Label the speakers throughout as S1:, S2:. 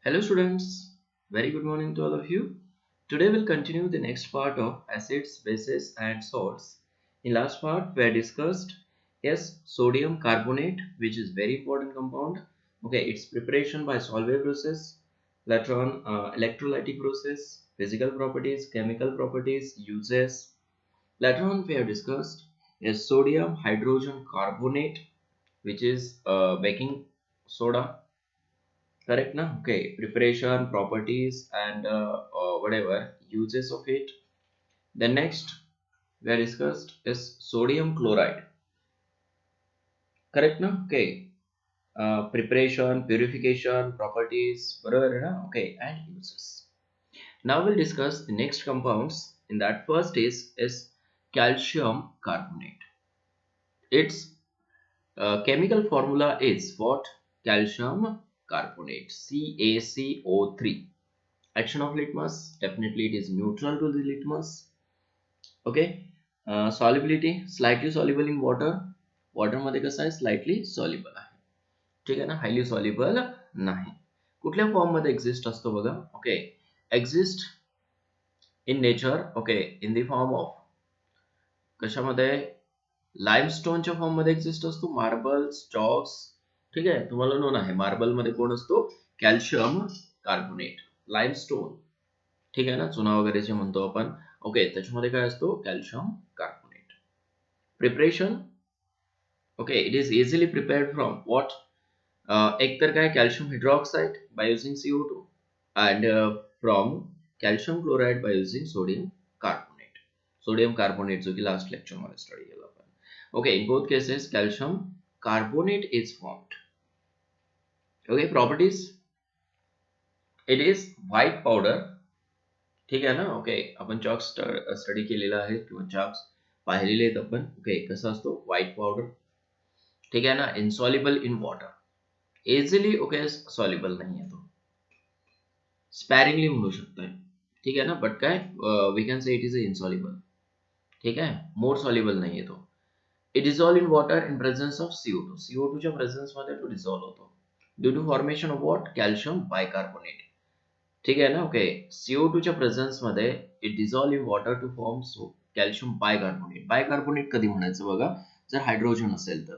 S1: Hello students, very good morning to all of you. Today we'll continue the next part of acids, bases and salts. In last part we had discussed sodium carbonate, which is very important compound. Okay, its preparation by Solvay process, later on electrolytic process, physical properties, chemical properties, uses. Later on we have discussed sodium hydrogen carbonate, which is baking soda. Correct na? Okay, preparation, properties, and whatever uses of it. The next we are discussed is sodium chloride. Correct na? Okay, preparation, purification, properties, whatever na? Okay, and uses. Now we'll discuss the next compounds. In that first is calcium carbonate. Its chemical formula is what? Calcium carbonate, CaCO3. Action of litmus, definitely it is neutral to the litmus. Okay, solubility, slightly soluble in water मध्ये कसं आहे, slightly soluble आहे. ठीक आहे ना, highly soluble नाही. कुठल्या form मध्ये एक्झिस्ट असतो बघा. Okay, exist in nature. Okay, in the form of कशामध्ये? लाईमस्टोनच्या फॉर्म मध्ये एक्झिस्ट असतो. Marbles, chalks. ठीक आहे, तुम्हाला नोन आहे मार्बल मध्ये कोण असतो? Calcium carbonate. लाईमस्टोन, ठीक आहे ना, चुना वगैरे जे म्हणतो आपण. ओके, त्याच्यामध्ये काय असतो? Calcium carbonate. Preparation, okay, it is easily prepared from what? एक तर काय, calcium hydroxide by using CO2 and from calcium chloride by using sodium carbonate. Sodium carbonate जो की लास्ट लेक्चर मध्ये स्टडी केला आपण. Okay, in both cases calcium carbonate is formed. Okay, properties, it is white powder. ठीक आहे ना. Okay, आपण chalk study केलेला आहे किंवा चॉक्स पाहिलेले आहेत आपण. ओके, कसा असतो? White powder. ठीक आहे ना, insoluble in water. Easily okay soluble नाही आहे तो, स्पॅरिंगली म्हणू शकतोय. ठीक आहे ना, बट काय we can say it is insoluble. ठीक आहे, मोर सॉल्युबल नाही आहे तो. It dissolve in water in presence of CO2. CO2 च्या प्रेझन्स मध्ये तो डिझॉल्व होतो due to formation of what? Calcium bicarbonate. ठीक आहे ना. ओके, CO2 च्या प्रेझन्स मध्ये it dissolve in water to form calcium bicarbonate. Bicarbonate कधी म्हणायचं बघा? जर हायड्रोजन असेल तर.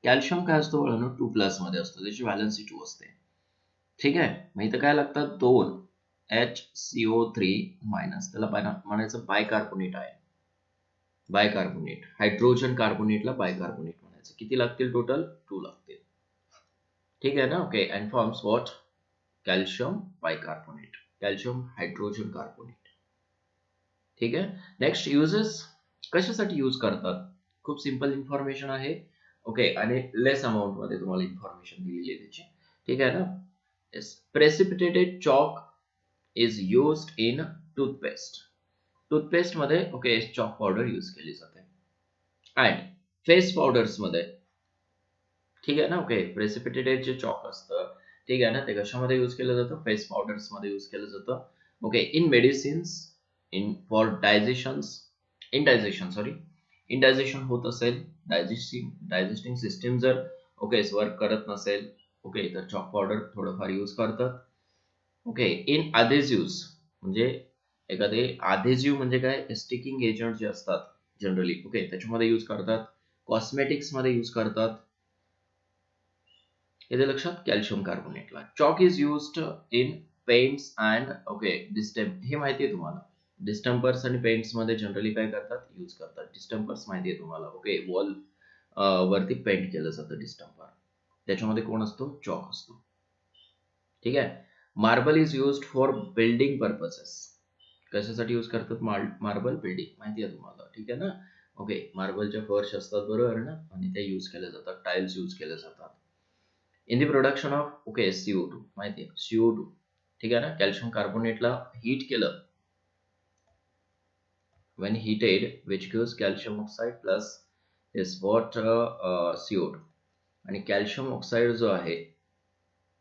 S1: कॅल्शियम काय असतो बघा, 2+ मध्ये असतो, त्याची व्हॅलन्सी 2 असते. ठीक आहे, मग इथं काय लागतात? 2 HCO3- त्याला म्हणायचं बायकार्बोनेट आहे. बायकार्बोनेट, हायड्रोजन कार्बोनेटला बायकार्बोनेट म्हणायचं. किती लागतील टोटल? 2 लागतील. ठीक आहे ना. Okay, and forms what? Calcium bicarbonate, calcium hydrogen carbonate. ठीक आहे. Next, uses. कशासाठी यूज करतात? खूप सिंपल इन्फॉर्मेशन आहे. ओके, आणि लेस अमाऊंट मध्ये तुम्हाला इन्फॉर्मेशन दिलेली आहे त्याची. ठीक आहे ना. Precipitated chalk is used in toothpaste. Toothpaste मध्ये ओके चॉक पावडर यूज केली जाते. अँड फेस पावडर्स मध्ये, ठीक आहे ना. ओके, प्रेसिपिटेटेड जे चॉक असतं, ठीक आहे ना, ते कशामध्ये यूज केलं जातं? फेस पावडर्स मध्ये यूज केलं जातं. Okay, in medicines, in for indigestion होत असेल, डायजेस्टिंग सिस्टीम जर ओके वर्क करत नसेल, ओके, तर चॉक पावडर थोडंफार यूज करतात. ओके, इन अधेसिव्स, म्हणजे एखादे अधेसिव्ह म्हणजे काय? स्टिकिंग एजंट जे असतात जनरली, ओके, त्याच्यामध्ये यूज करतात. कॉस्मेटिक्स मध्ये यूज करतात. येते लक्षात? कॅल्शियम कार्बोनेटला. Chalk is used in paints and okay distemper. हे माहिती आहे तुम्हाला. डिस्टेम्पर्स आणि पेंट्स मध्ये जनरली काय करतात? यूज करतात. डिस्टेम्पर्स माहिती आहे तुम्हाला. ओके, वॉल वरती पेंट केलं जातं डिस्टेम्पर. त्याच्यामध्ये कोण असतो? चॉक असतो. ठीक आहे. Marble is used for building purposes. कशासाठी यूज करतात मार्बल? बिल्डिंग, माहिती आहे तुम्हाला. ठीक आहे ना. ओके, मार्बलच्या फर्श असतात बरोबर ना, आणि ते यूज केले जातात. टाइल्स यूज केले जातात in the production of okay CO2. माहिती आहे CO2. ठीक आहे ना. कॅल्शियम कार्बोनेटला हीट केलं, when heated, which gives calcium oxide plus is what CO2. आणि कॅल्शियम ऑक्साईड जो आहे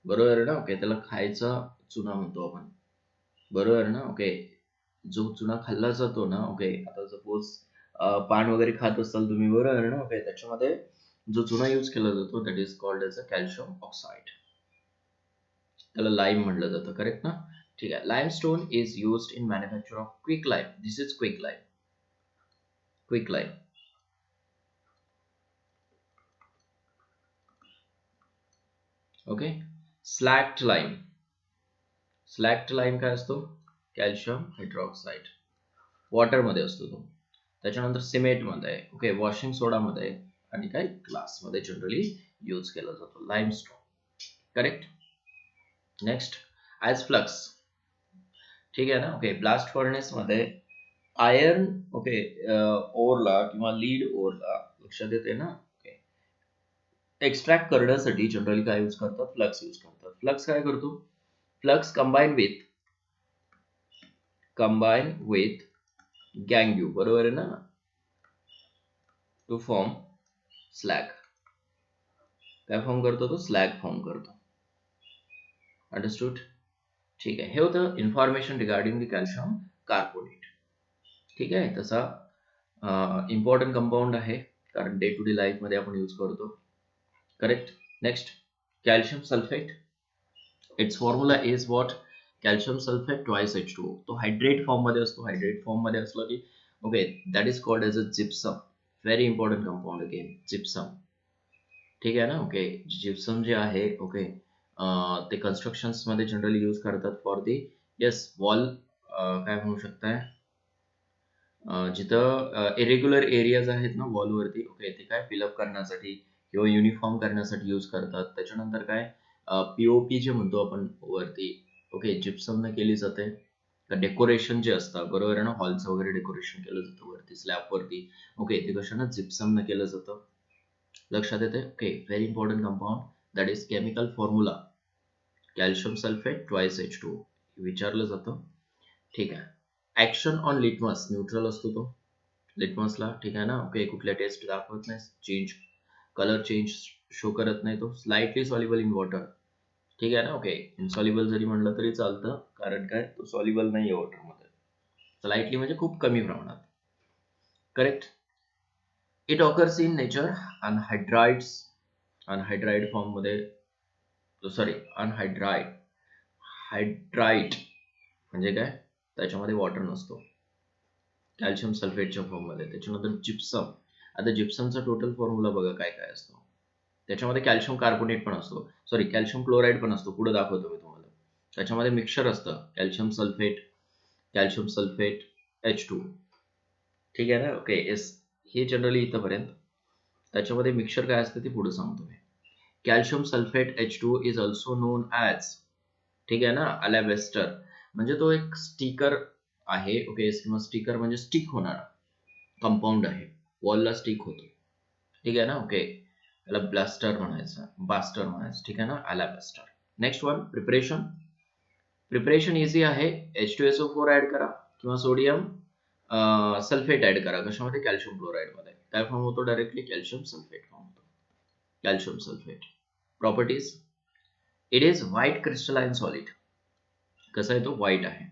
S1: बरोबर ना, ओके, त्याला खायचा चुना म्हणतो आपण. बरोबर ना. ओके, जो चुना खाल्ला जातो ना, ओके, आता सपोज पान वगैरे खात असाल तुम्ही, बरोबर ना, ओके, त्याच्यामध्ये जो चुना यूज केला जातो that is called as a calcium oxide. त्याला लाईम म्हटलं जातं, करेक्ट ना? ठीक आहे. Limestone is used in manufacture of quick lime. This is quick lime. Quick lime. Okay. Slaked lime. Slaked lime काय असतो? Calcium hydroxide. वॉटरमध्ये असतो तो. त्याच्यानंतर सिमेंटमध्ये आहे, ओके, वॉशिंग सोडामध्ये आहे, आणि काय ग्लासमध्ये जनरली यूज केला जातो limestone. Correct. Next as flux. ठीक आहे ना? Okay. Blast फर्नेसमध्ये iron, okay, Orla किंवा लीड ओरला, लक्षात येते ना? ओके. एक्स्ट्रॅक्ट करण्यासाठी जनरली काय यूज करतात? फ्लक्स यूज करतात. फ्लक्स काय करतो? फ्लक्स कंबाईन विथ गँग्यू, बरोबर आहे ना, टू फॉर्म स्लॅग. काय फॉर्म करतो तो? स्लॅग फॉर्म करतो. अंडरस्टूड? ठीक आहे. हे होतं information regarding the calcium carbonate. ठीक आहे. तसा इम्पॉर्टंट कंपाऊंड आहे, कारण डे टू डे लाईफमध्ये आपण यूज करतो. Correct. Next calcium sulphate. It's formula is what? Calcium sulphate twice H2O. तो हायड्रेट फॉर्म मध्ये असतो. हायड्रेट फॉर्म मध्ये असला की okay, that is called as a gypsum. Very important compound again, gypsum. ठीक आहे ना? ओके. जिप्सम जे आहे, ओके, ते कन्स्ट्रक्शन्स मध्ये जनरली यूज करतात फॉर दी, येस, वॉल, काय म्हणू शकताय, जिथं इरेग्युलर एरियाज आहेत ना वॉलवरती, ओके, ते काय फिलअप करण्यासाठी किंवा युनिफॉर्म करण्यासाठी यूज करतात. त्याच्यानंतर काय पीओपी जे म्हणतो आपण वरती, ओके, जिप्समने केली जाते. डेकोरेशन जे असतं, बरोबर आहे ना, हॉलचं वगैरे डेकोरेशन केलं जातं वरती स्लॅबवरती, ओके, ते कशानं? जिप्समने केलं जातं. लक्षात येते? Okay. Very important compound, that is chemical formula calcium sulphate twice H2O. विचारलं जातं. ठीक आहे. ऍक्शन ऑन लिटमस, न्यूट्रल असतो तो लिटमसला. ठीक आहे ना? ओके. कुठल्या टेस्ट दाखवत नाही, चेंज, कलर चेंज शो करत नाही तो. Slightly soluble in water. ठीक आहे ना? ओके. इनसॉल्युबल जरी म्हणलं तरी चालतं, कारण काय, तो सॉल्युबल नाही आहे वॉटरमध्ये. स्लाइटली म्हणजे खूप कमी प्रमाणात. Correct. It occurs in nature anhydride form मध्ये, सॉरी, हायड्राइट म्हणजे काय? त्याच्यामध्ये वॉटर नसतो, कॅल्शियम सल्फेटच्या फॉर्म मध्ये. त्याच्यानंतर जिप्सम. आता जिप्समचा टोटल फॉर्म्युला बघा काय काय असतो. त्याच्यामध्ये कॅल्शियम कार्बोनेट पण असतो, सॉरी, कॅल्शियम क्लोराईड पण असतो, पुढे दाखवतो मी तुम्हाला. त्याच्यामध्ये मिक्सचर असतं, कॅल्शियम सल्फेट H2. ठीक आहे ना? ओके. येस. हे जनरली इथंपर्यंत. त्याच्यामध्ये मिक्सचर काय असतं ते पुढे सांगतो मी. Calcium sulphate H2O is also known as, ठीक आहे ना, अलाबॅस्टर. म्हणजे तो एक स्टिकर आहे, ओके, किंवा स्टिकर म्हणजे स्टिक होणारा कंपाऊंड आहे, वॉलला स्टिक होतो. ठीक आहे ना? ओके. त्याला बास्टर म्हणायचं. ठीक आहे ना? Alabaster. Next one, preparation easy आहे. H2SO4 ऍड करा किंवा सोडियम सल्फेट ऍड करा. कशामध्ये? कॅल्शियम क्लोराईड मध्ये. काय फॉर्म होतो? डायरेक्टली कॅल्शियम सल्फेट फॉर्म होतो. Calcium sulphate. Properties, it is white crystalline solid. कसा आहे तो? व्हाईट आहे.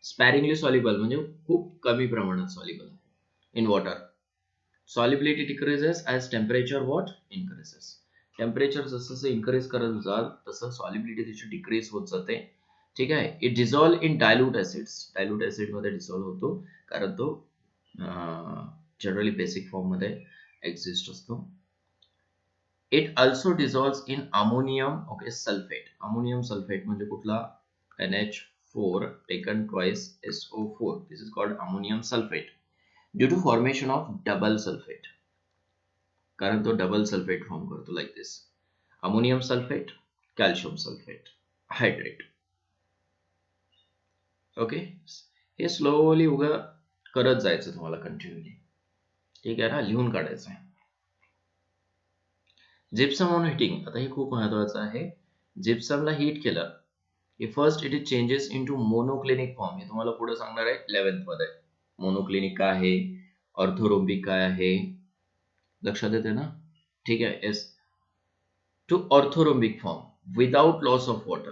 S1: स्पॅरिंगली सॉल्युबल म्हणजे खूप कमी प्रमाणात सॉल्युबल आहे in water. Solubility decreases as temperature what? Increases. Temperature जसं जसं इन्क्रीज करत जाल तसं सॉल्युबिलिटी त्याची डिक्रीज होत जाते. ठीक आहे. It dissolve in dilute acids. Dilute ऍसिडमध्ये डिझॉल्व होतो, कारण तो जनरली बेसिक फॉर्ममध्ये एक्झिस्ट असतो. It also dissolves in ammonium, okay, sulphate. Ammonium sulphate म्हणजे कुठला? NH4 taken twice SO4. This is called ammonium sulfate due to formation of double sulfate. कारण तो डबल सल्फेट फॉर्म करतो, like this. Ammonium sulphate, calcium sulphate, hydrate. Okay. हे slowly उगा करत जायचं तुम्हाला कंटिन्युअली. ठीक आहे ना? लिहून काढायचं आहे. Gypsum on heating. आता हे खूप महत्वाचं आहे. जिप्समला हीट केलं की first it is changes into monoclinic form. हे तुम्हाला पुढे सांगणार आहे 11th मध्ये. मोनोक्लिनिक काय आहे, ऑर्थोरोम्बिक काय आहे, लक्षात येते ना? ठीक आहे. Yes. To orthorhombic form without loss of water.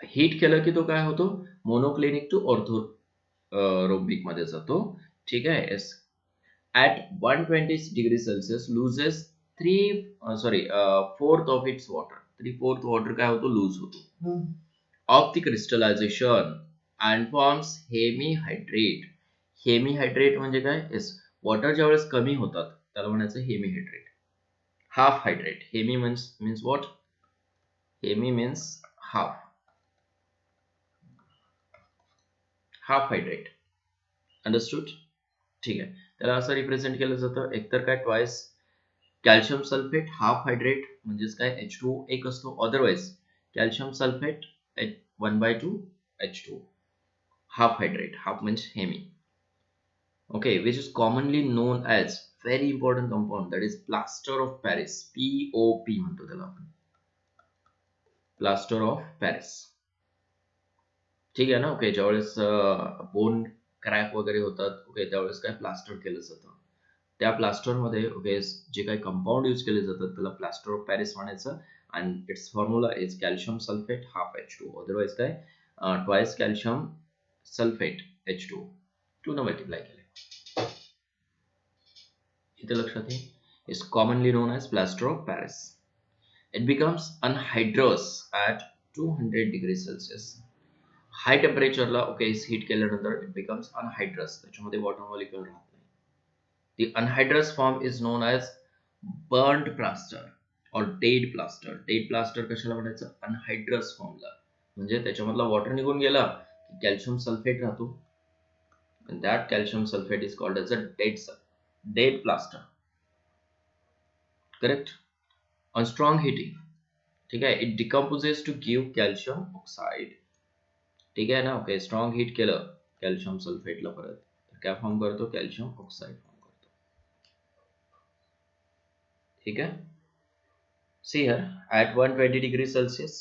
S1: Heat केलं की तो काय होतो? मोनोक्लिनिक टू ऑर्थोरोम्बिक मध्ये जातो. ठीक आहे. Yes. At 120 degree Celsius loses 4th of its water. आणि फोर्थ वॉटर काय होतो, लूज होतो of the crystallization and forms hemihydrate. Hemihydrate म्हणजे काय, येस, वॉटर ज्या वेळेस कमी होतात त्याला म्हणायचं hemihydrate. Half hydrate, hemi means what, hemi means half, half hydrate. Understood. ठीक आहे, त्याला असं रिप्रेझेंट केलं जातं, एकतर काय twice calcium sulphate half hydrate म्हणजेच काय H2O एक असतो, otherwise calcium sulphate 1/2 H2O half hydrate, half म्हणजे hemi. Okay, which is commonly known as very important compound, that is plaster of Paris, POP म्हणतो त्याला आपण, plaster of Paris. ठीक आहे ना. ओके, ज्यावेळेस बोन क्रॅक वगैरे होतात, ओके, त्यावेळेस काय प्लास्टर केलं जातं, त्या प्लास्टर मध्ये ओके जे काही कंपाऊंड यूज केले जातात त्याला प्लास्टर ऑफ पॅरिस म्हणायचं. And it's formula is calcium sulphate half H2O, otherwise काय ट्वाइस कॅल्शियम सल्फेट H2O 2 न मल्टिप्लाय केले. इथे लक्षात आहे, is commonly known as plaster of Paris. It becomes anhydrous at 200 degrees Celsius. High टेम्परेचरला okay heat केल्यानंतर it becomes anhydrous, त्याच्यामध्ये water molecule राहत नाही. The anhydrous form is known as burnt plaster और डेड प्लास्टर. डेड प्लास्टर कशाला म्हणायचं, अनहायड्रस फॉर्मला, म्हणजे त्याच्यामधला वॉटर निघून गेला की कॅल्शियम सल्फेट राहतो, and that calcium sulfate is called as a dead plaster. Correct. On strong heating, ठीक आहे, it decomposes to give calcium oxide. ठीक आहे ना. ओके, स्ट्रॉंग हीट केलं कॅल्शियम सल्फेटला, परत काय फॉर्म करतो, कॅल्शियम ऑक्साईड फॉर्म करतो. ठीक आहे. See here at 120 degrees Celsius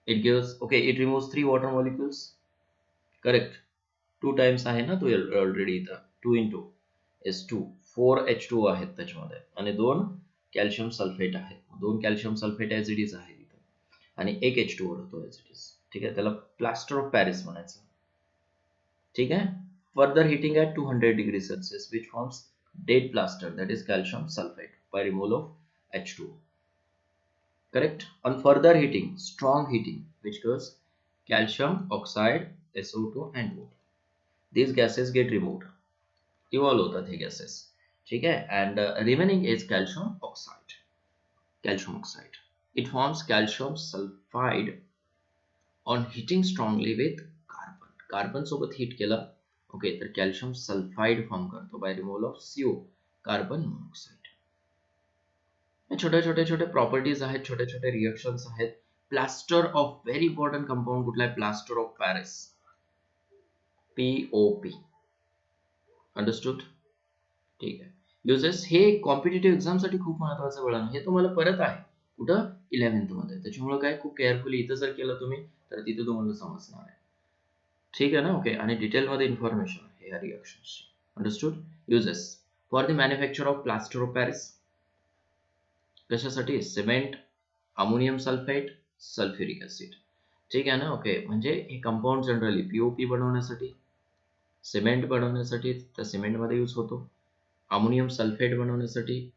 S1: it gives, okay, it removes 3 water molecules. Correct. 2 times आहे ना तो ऑलरेडी इथं, 2 into is 2 4 H2O आहेत त्याच्यामध्ये, आणि 2 कॅल्शियम सल्फेट आहेत, 2 calcium sulphate as it is आहे इथं, आणि 1 H2O राहतो ॲज इट इज. ठीक आहे, त्याला प्लास्टर ऑफ पॅरिस म्हणायचं. ठीक आहे. Further heating at 200 degree celsius which forms dead plaster, that is calcium sulphate by removal of H2O. Correct. On further heating, strong heating, which goes calcium oxide, SO2 and water. These gases get removed, evolve होतात हे gases. ठीक आहे, and remaining is calcium oxide. Calcium oxide. It forms calcium sulfide on heating strongly with carbon. Carbon सोबत heat केला, okay, तर calcium sulphide form करतो by removal of CO, carbon monoxide. छोटे छोटे छोटे प्रॉपर्टीज आहेत, छोटे छोटे रिएक्शन्स आहेत. Plaster of very important compound कुठला आहे, plaster of Paris, POP. Understood. ठीक आहे. युजेस, हे कॉम्पिटेटिव्ह एक्झाम साठी खूप महत्वाचं वळण, हे तुम्हाला परत आहे कुठं 11th मध्ये, त्याच्यामुळे काय खूप केअरफुली इथं जर केलं तुम्ही तर तिथे तुम्हाला समजणार आहे. ठीक आहे ना. ओके, आणि डिटेलमध्ये इन्फॉर्मेशन आहे या रिएक्शन्सची. Understood. Uses for the manufacture of plaster of Paris, कशासाठी, cement, ammonium sulphate, sulphuric acid. ठीक आहे ना. ओके, म्हणजे हे कंपाऊंड जनरली POP बनवण्यासाठी, सिमेंट बनवण्यासाठी त्या सिमेंटमध्ये यूज होतो, अमोनियम सल्फेट बनवण्यासाठी,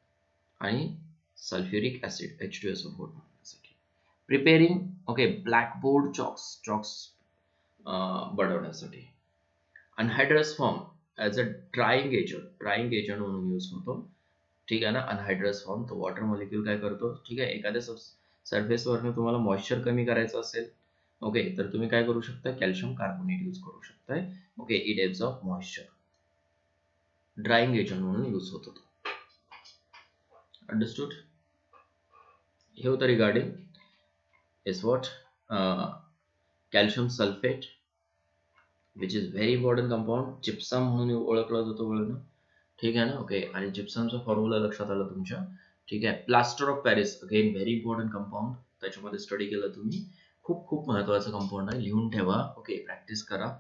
S1: आणि सल्फ्युरिक ऍसिड H2SO4 बनवण्यासाठी. प्रिपेरिंग, ओके, ब्लॅकबोर्ड चॉक्स बनवण्यासाठी. Anhydrous form as a drying agent म्हणून यूज होतो. ठीक आहे ना. अनहायड्रस फॉर्म, तो वॉटर मॉलिक्यूल काय करतो, ठीक आहे, एखाद्या सरफेसवरनं तुम्हाला मॉइश्चर कमी करायचं असेल, ओके, तर तुम्ही काय करू शकता, कॅल्शियम कार्बोनेट यूज करू शकताय. Okay, it absorb moisture, drying agent म्हणून यूज होतो तो. अंडरस्टूड. हे होतं regarding is what calcium sulphate, which is very important compound, gypsum म्हणून ओळखला जातो वळण. ठीक आहे ना. ओके, आणि जिप्समचा फॉर्म्युला लक्षात आला तुमच्या. ठीक आहे. Plaster of Paris, again very important compound, त्याच्यामध्ये स्टडी केलं तुम्ही, खूप खूप महत्वाचं कंपाऊंड आहे, लिहून ठेवा. ओके, प्रॅक्टिस करा.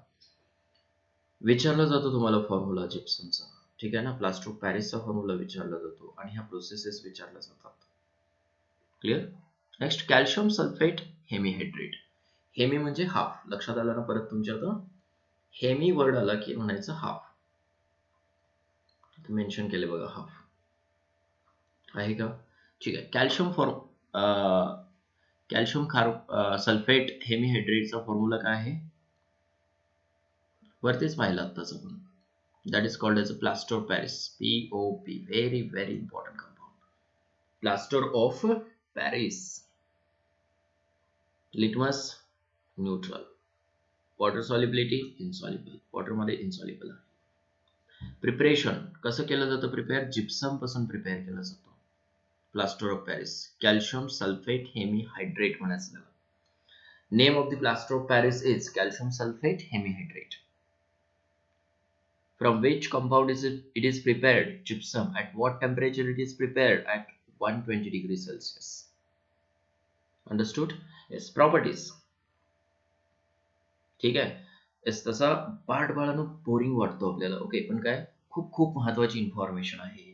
S1: विचारला जातो तुम्हाला फॉर्म्युला जिप्समचा. ठीक आहे ना. प्लास्टर ऑफ पॅरिसचा फॉर्म्युला विचारला जातो, आणि ह्या प्रोसेसेस विचारल्या जातात. Clear. Next, calcium sulphate hemihydrate. Hemi म्हणजे हाफ, लक्षात आलं ना परत तुमच्या, आता हेमी वर्ड आला की म्हणायचं हाफ. मेन्शन केले बघा, हाफ आहे का. ठीक आहे. कॅल्शियम फॉर्म कॅल्शियम सल्फेट हेमीहायड्रेटचा फॉर्म्युला काय आहे? वरतीच पाहिलं आत्ताच आपण. That is called as a plaster of Paris. POP. Very, very important compound. Plaster of Paris. Litmus neutral. Water solubility insoluble. Water मध्ये insoluble आहे. प्रिपरेशन कसं केलं जातं? प्रिपेअर जिप्सम पासून प्रिपेअर केलं जातं. Plaster of Paris. Calcium sulphate hemihydrate म्हणायचं त्याला. Name of the plaster of Paris is calcium sulphate hemihydrate. From which compound is it is prepared? Gypsum. At what temperature it is prepared? At 120 degrees Celsius. Understood? Yes. Properties. ठीक आहे. Yes, तसा पाठ बाळानं boring वाटतो आपल्याला. Okay, पण काय खूप खूप महत्वाची इन्फॉर्मेशन आहे.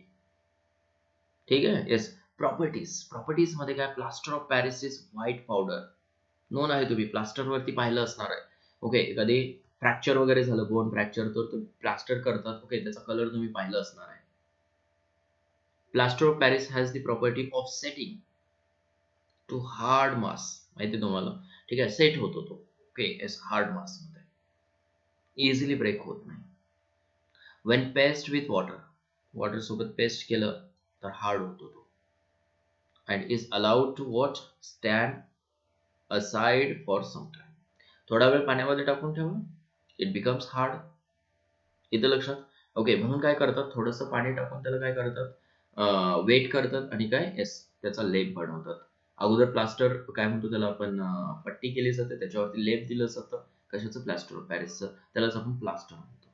S1: ठीक आहे. येस. प्रॉपर्टीज मध्ये काय? Plaster of Paris is white powder. Non आहे, तुम्ही प्लास्टर वरती पाहिलं असणार आहे. ओके, कधी फ्रॅक्चर वगैरे झालं, बोन फ्रॅक्चर, तर प्लास्टर करतात. ओके, त्याचा कलर तुम्ही पाहिलं असणार आहे. Plaster of Paris has the property of setting to hard mass. माहिती तुम्हाला? ठीक आहे, सेट होतो तो. ओके, एस हार्ड मास मध्ये इझिली ब्रेक होत नाही. वेन पेस्ट विथ वॉटर सोबत पेस्ट केलं तर हार्ड होतो तो. And is allowed to what stand aside for some time. थोडा वेळ पाण्यामध्ये टाकून ठेवा, इट बिकम्स हार्ड. इथं लक्षात. ओके, म्हणून काय करतात? थोडंसं पाणी टाकून त्याला काय करतात? वेट करतात आणि काय? येस, त्याचा लेप बनवतात. अगोदर प्लास्टर काय म्हणतो त्याला आपण, पट्टी केली जाते, त्याच्यावरती लेप दिलं जातं. कशाचं? प्लास्टर ऑफ पॅरिसचं. त्यालाच आपण प्लास्टर म्हणतो.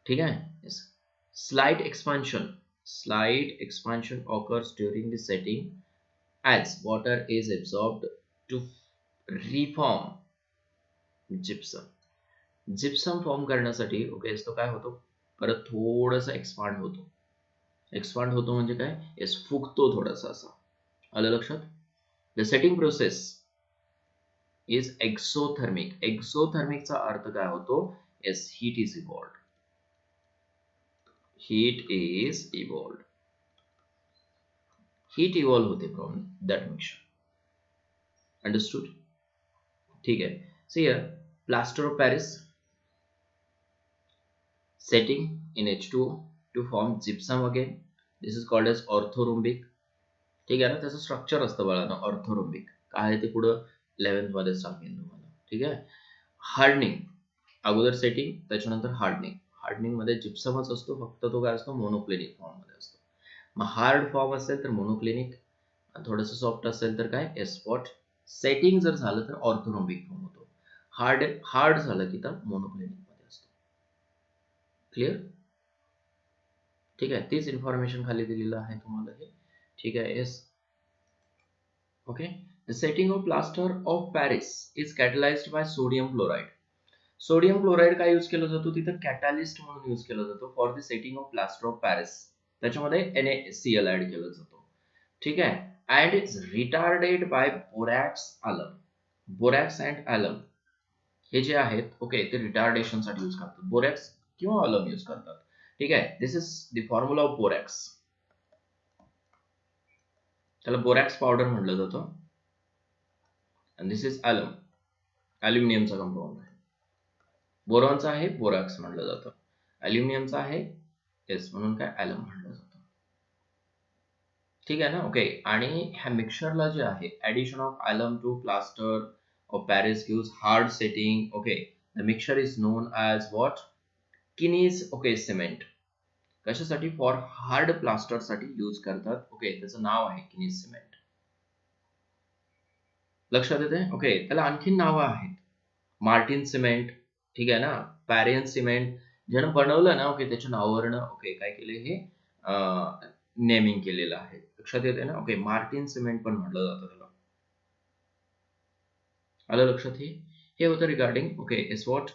S1: ठीक आहे. Yes. Slight expansion occurs during the setting as water is absorbed to reform gypsum form करण्यासाठी. ओके, तो काय होतो? परत थोडंसं एक्सपांड होतो म्हणजे काय? येस, फुगतो थोडासा असा. आलं लक्षात? The setting process is exothermic. एक्सोथर्मिकचा अर्थ काय होतो? Yes, heat is evolved. Heat evolve होते फ्रॉम दॅट मिक्सचर. अंडरस्टूड? ठीक आहे. See here, plaster of Paris setting in H2O to form gypsum again. This is called as orthorhombic. ठीक आहे ना? त्याचं स्ट्रक्चर असतं बाळांनो ऑर्थोरोम्बिक. काय आहे ते पुढं 11th मध्ये सांगेन तुम्हाला. ठीक आहे. हार्डनिंग. अगोदर सेटिंग, त्याच्यानंतर हार्डनिंग मध्ये जिप्समच असतो, फक्त तो काय असतो? मोनोक्लिनिक फॉर्म मध्ये असतो. मग हार्ड फॉर्म असेल तर मोनोक्लिनिक, थोडंसं सॉफ्ट असेल तर काय? एस्पॉट. सेटिंग जर झालं तर ऑर्थोरोम्बिक फॉर्म होतो. हार्ड झालं की तर मोनोक्लिनिक मध्ये असतो. क्लिअर? ठीक आहे. तीच इन्फॉर्मेशन खाली दिलेलं आहे तुम्हाला हे. ठीक आहे. Yes. Okay. The setting of plaster of Paris is catalysed by sodium chloride. सोडियम क्लोराइड काय यूज केलं जातो? तिथं कॅटलिस्ट म्हणून यूज केलं जातो for the setting of plaster of Paris. त्याच्यामध्ये NaCl ऍड केलं जातो. ठीक आहे. And it's retarded by borax and alum. हे जे आहेत, ओके, ते रिटार्डेशन साठी यूज करतात. बोरॅक्स किंवा ॲलम यूज करतात. ठीक आहे. This is the formula of borax. त्याला बोरॅक्स पावडर म्हटलं जातं. And this is alum. ॲल्युमिनियमचा कंपाऊंड आहे. बोरॉनचा आहे, बोरॅक्स म्हटलं जातं. ॲल्युमिनियमचा आहे, येस, म्हणून काय? ॲलम म्हटलं जातं. ठीक आहे ना? ओके. आणि ह्या मिक्सचरला जे आहे, addition of alum to plaster of Paris gives hard setting. Okay. The mixture is known as what? Keene's. Okay, cement. कशासाठी? फॉर हार्ड प्लास्टर साठी यूज करतात. ओके, त्याचं नाव आहे किनीज सिमेंट. लक्षात येते? ओके. त्याला आणखीन नावं आहेत. Martin cement. ठीक आहे ना? पॅरियन सिमेंट. ज्यानं बनवलं ना, ओके, त्याच्या नावावरनं ओके काय केले? हे नेमिंग केलेलं आहे. लक्षात येते ना? ओके. मार्टिन सिमेंट पण म्हटलं जातं त्याला. आलं लक्षात? हे होतं regarding. Okay, is what?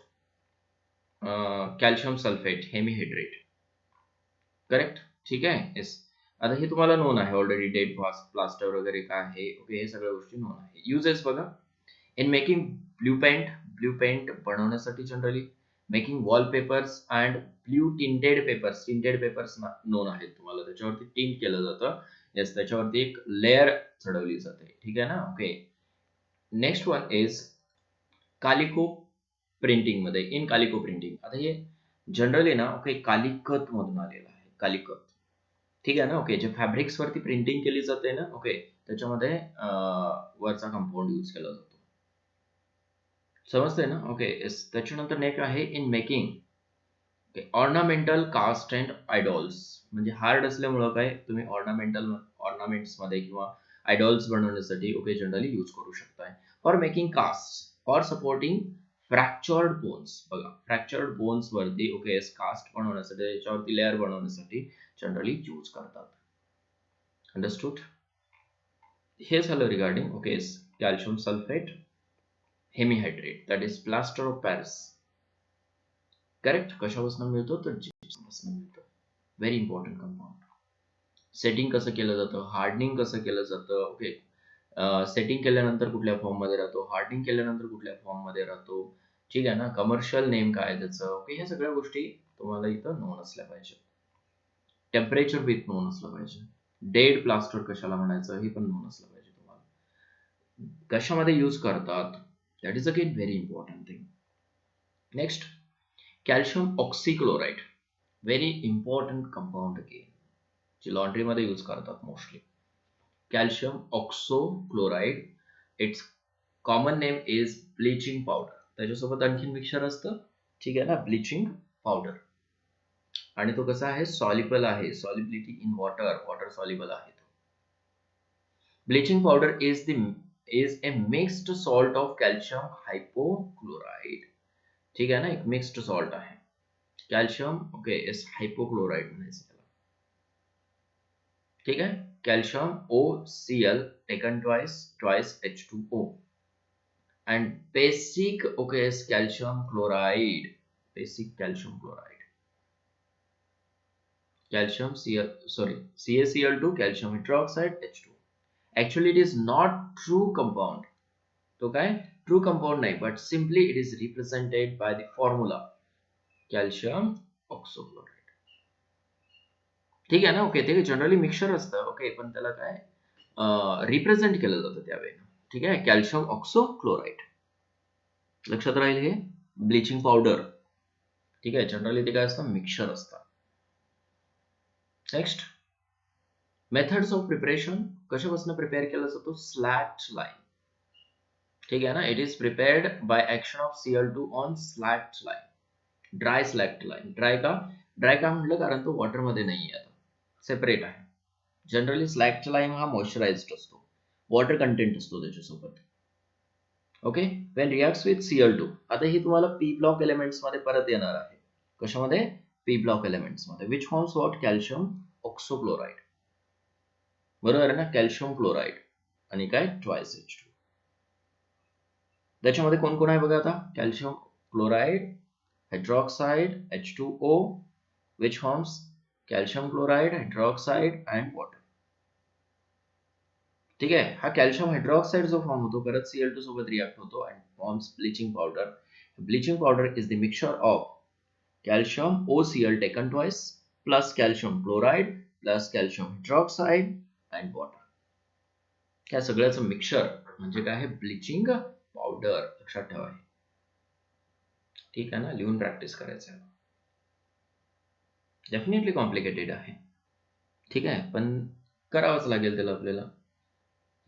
S1: Calcium sulphate hemihydrate. Correct? ठीक आहे. येस. आता हे तुम्हाला नोन आहे ऑलरेडी. डेड प्लास्टर वगैरे काय आहे. ओके, हे सगळ्या गोष्टी नोन आहे. युजेस बघा. इन मेकिंग ब्ल्यू पेंट बनवण्यासाठी generally, making wallpapers and blue tinted papers non आहेत तुम्हाला. त्याच्यावरती टिंट केलं जातं. येस, त्याच्यावरती एक लेअर चढवली जाते. ठीक आहे ना. Okay, next one is calico printing मध्ये. इन कालिको प्रिंटिंग, आता हे जनरली ना ओके कालिकत मधून आलेलं आहे. कालिकत, ठीक आहे ना. ओके, जे फॅब्रिक्स वरती प्रिंटिंग केली जाते ना ओके, त्याच्यामध्ये वरचा कंपाऊंड यूज केला जातो. समजतंय ना. Okay, yes. त्याच्यानंतर नेक्स्ट आहे in making ornamental cast and idols. म्हणजे हार्ड असल्यामुळं काय तुम्ही ऑर्नामेंट्स मध्ये किंवा आयडॉल्स बनवण्यासाठी ओके जनरली यूज करू शकताय. For making cast or supporting fractured bones. बघा, फ्रॅक्चर्ड बोन्स वरती ओके कास्ट बनवण्यासाठी, त्याच्यावरती लेअर बनवण्यासाठी जनरली यूज करतात. अंडरस्टूड. हे झालं regarding okay calcium sulphate hemihydrate, that is plaster of Paris. Correct. कशापासून मिळतो तर जिप्समपासून मिळतो. Very important compound. सेटिंग कसं केलं जातं, हार्डनिंग कसं केलं जातं ओके, सेटिंग केल्यानंतर कुठल्या फॉर्म मध्ये राहतो, हार्डनिंग केल्यानंतर कुठल्या फॉर्म मध्ये राहतो, ठीक आहे ना. कमर्शियल नेम काय त्याचं ओके, ह्या सगळ्या गोष्टी तुम्हाला इथं नोन असल्या पाहिजे. टेम्परेचर विथ नोन असलं पाहिजे. डेड प्लास्टर कशाला म्हणायचं हे पण नोन असलं पाहिजे तुम्हाला. कशामध्ये यूज करतात, that is again very important thing. Next, calcium oxychloride, very important compound again, जे लॉन्ड्रीमध्ये यूज करतात mostly. Calcium oxychloride, it's common name is bleaching powder. त्याच्यासोबत आणखीन मिक्सर असतं, ठीक आहे ना, ब्लिचिंग पावडर. आणि तो कसा आहे, सॉल्युबल आहे, solubility in water, water soluble आहे तो. Bleaching powder is a mixed salt of calcium hypochloride. ठीक आहे ना, एक मिक्स्ड सॉल्ट आहे कॅल्शियम ओके इज हायपोक्लोराइड म्हणायचं त्याला. ठीक आहे. Calcium OCl taken twice H2O and basic okay is calcium chloride, basic calcium chloride, CaCl2 calcium hydroxide H2. Actually it is not true compound. तो काय ट्रू कंपाऊंड नाही, but simply it is represented by the formula calcium oxychloride. ठीक आहे ना. Okay, ते generally mixture असतं okay, पण त्याला काय रिप्रेझेंट केलं जातं त्यावेळेला. ठीक आहे, कॅल्शियम ऑक्सोक्लोराइड लक्षात राहील. हे ब्लिचिंग पावडर, ठीक आहे, जनरली ते काय असतं, मिक्सचर असतं. Next, methods of preparation. कशापासून प्रिपेअर केला जातो, स्लॅक्ट लाईन. ठीक आहे ना, it is prepared by action of Cl2 on slaked lime. Dry slaked lime. Dry का म्हटलं, कारण तो वॉटर मध्ये नाही आहे, सेपरेट आहे. जनरली स्लॅक्ट लाईन हा मॉइश्चराइज्ड असतो, वॉटर कंटेंट असतो त्याच्यासोबत. Okay, Wien reacts with Cl2. आता ही तुम्हाला पी ब्लॉक एलिमेंट्स मध्ये परत येणार आहे. कशामध्ये, पी ब्लॉक एलिमेंट्स मध्ये. Which forms what, calcium oxychloride. बरोबर आहे ना, कॅल्शियम क्लोराइड आणि काय ट्वाइस H2. त्याच्यामध्ये कोण कोण आहे बघा आता, calcium chloride, hydroxide H2O, which forms calcium chloride, hydroxide and water. ठीक आहे. हा कॅल्शियम हायड्रॉक्साइड जो फॉर्म होतो परत Cl2 सोबत रिॲक्ट होतो and forms bleaching powder. Bleaching powder is the mixture of calcium OCl taken twice plus calcium chloride plus calcium hydroxide and water. या सगळ्याचं मिक्सचर म्हणजे काय आहे, ब्लिचिंग पावडर. लक्षात ठेवा. ठीक आहे ना, लिहून प्रॅक्टिस करायचं आहे. डेफिनेटली कॉम्प्लिकेटेड आहे, ठीक आहे, पण करावंच लागेल त्याला आपल्याला.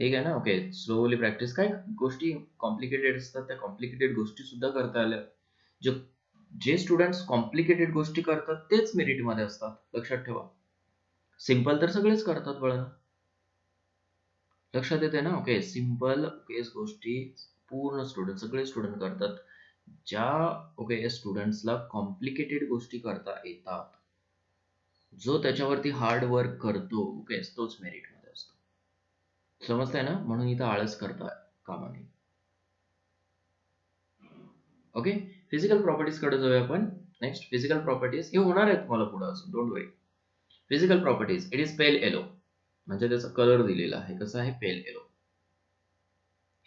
S1: ठीक आहे ना. Okay, slowly practice. काय गोष्टी कॉम्प्लिकेटेड असतात, त्या कॉम्प्लिकेटेड गोष्टी सुद्धा करता आल्या. जे स्टुडंट्स कॉम्प्लिकेटेड गोष्टी करतात तेच मेरिटमध्ये असतात, लक्षात ठेवा. सिंपल तर सगळेच करतात बळा, लक्षात येते ना. ओके, सिंपल केस गोष्टी पूर्ण सगळे स्टुडंट करतात. ज्या ओके स्टुडंट्सला कॉम्प्लिकेटेड गोष्टी करता येतात, जो त्याच्यावरती हार्ड वर्क करतो ओके तोच मेरिट मध्ये असतो. समजतंय ना, म्हणून इथं आळस करता कामा नये. ओके, फिजिकल प्रॉपर्टीज कडे जाऊया आपण. नेक्स्ट, फिजिकल प्रॉपर्टीज हे होणार आहे तुम्हाला पुढे असं, don't worry. Physical properties, it is pale yellow, म्हणजे त्याचा कलर दिलेला आहे. कसा आहे, pale yellow.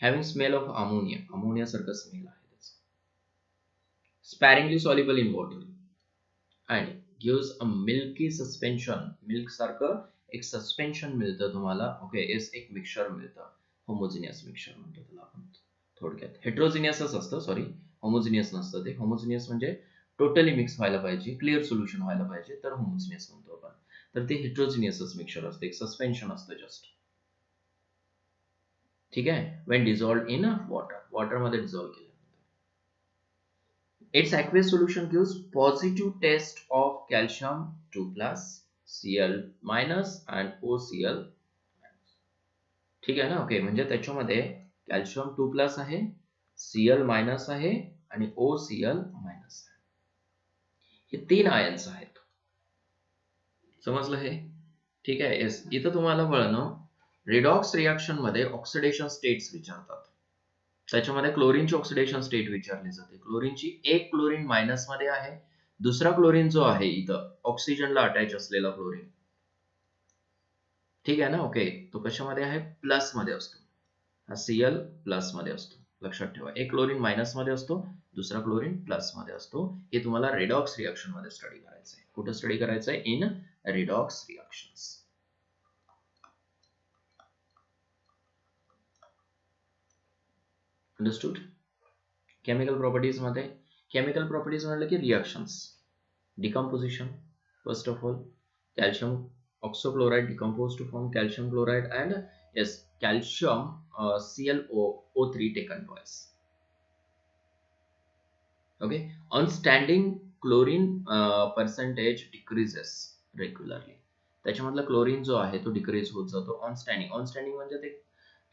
S1: Having smell of ammonia, ammonia सारखं स्मेल आहे त्याचा. Sparingly soluble in water and gives a milky suspension, milk सारखं एक सस्पेन्शन मिळतं तुम्हाला. ओके येस, एक मिक्सचर मिळतं, होमोजिनियस मिक्सचर म्हणतो त्याला आपण थोडक्यात. हेट्रोजिनियसच असतं, सॉरी होमोजिनियस नसतं ते. होमोजिनियस म्हणजे टोटली मिक्स व्हायला पाहिजे, क्लिअर सोल्युशन व्हायला पाहिजे, तर होमोजिनियस म्हणतो आपण. तर ते हेट्रोजिनियसच मिक्सचर असतं, एक सस्पेन्शन असतं जस्ट. ठीक आहे. वेन डिझॉल्ड इन वॉटरमध्ये डिझॉल्व केलं. Its aqueous solution gives positive test of calcium 2 plus, Cl minus and OCl. ठीक आहे ना. ओके म्हणजे त्याच्यामध्ये कॅल्शियम 2 प्लस आहे, Cl मायनस आहे आणि OCl मायनस आहे. हे 3 आयन्स आहेत. समजलं हे? ठीक आहे. येस, इथं तुम्हाला वळणं रिडॉक्स रिॲक्शन मध्ये ऑक्सिडेशन स्टेट्स विचारतात. त्याच्यामध्ये क्लोरीनची ऑक्सिडेशन स्टेट विचारली जाते. क्लोरीनची एक क्लोरीन मायनस मध्ये आहे, दुसरा क्लोरीन जो आहे इथं ऑक्सिजनला अटॅच असलेला क्लोरीन, ठीक आहे ना. ओके तो कशामध्ये आहे, प्लस मध्ये असतो. हा Cl प्लस मध्ये असतो, लक्षात ठेवा. एक क्लोरीन मायनस मध्ये असतो, दुसरा क्लोरीन प्लस मध्ये असतो. हे तुम्हाला रिडॉक्स रिॲक्शन मध्ये स्टडी करायचं आहे. कुठं स्टडी करायचं आहे, in redox reactions. Understood. Chemical properties मध्ये, केमिकल प्रॉपर्टीज म्हणलं की reactions, decomposition. First of all calcium oxochloride decompose to form calcium chloride and yes calcium ClO3 taken twice. Okay, on standing chlorine percentage decreases regularly. त्याच्यामधला chlorine जो आहे तो decrease होत जातो on standing. On standing म्हणजे ते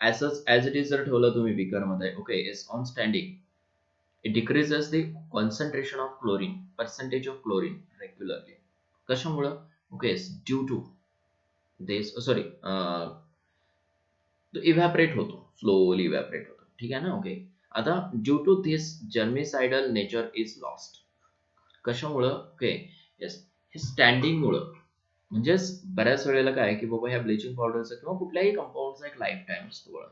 S1: as it is जर ठेवलं तुम्ही बीकर मध्ये. Okay yes, on standing it decreases the concentration of chlorine, percentage of chlorine regularly. कशामुळं? Okay due to this, sorry तो इव्हॅपरेट होतो, स्लोली इव्हॅपरेट होतो. ठीक आहे ना. ओके आता due to this germicidal nature is lost. कशामुळं? ओके येस, हे स्टँडिंग मुळे. म्हणजेच बऱ्याच वेळेला काय की बाबा ह्या ब्लिचिंग पावडरचा किंवा कुठल्याही कंपाऊंडचा एक लाईफ टाइम असतो.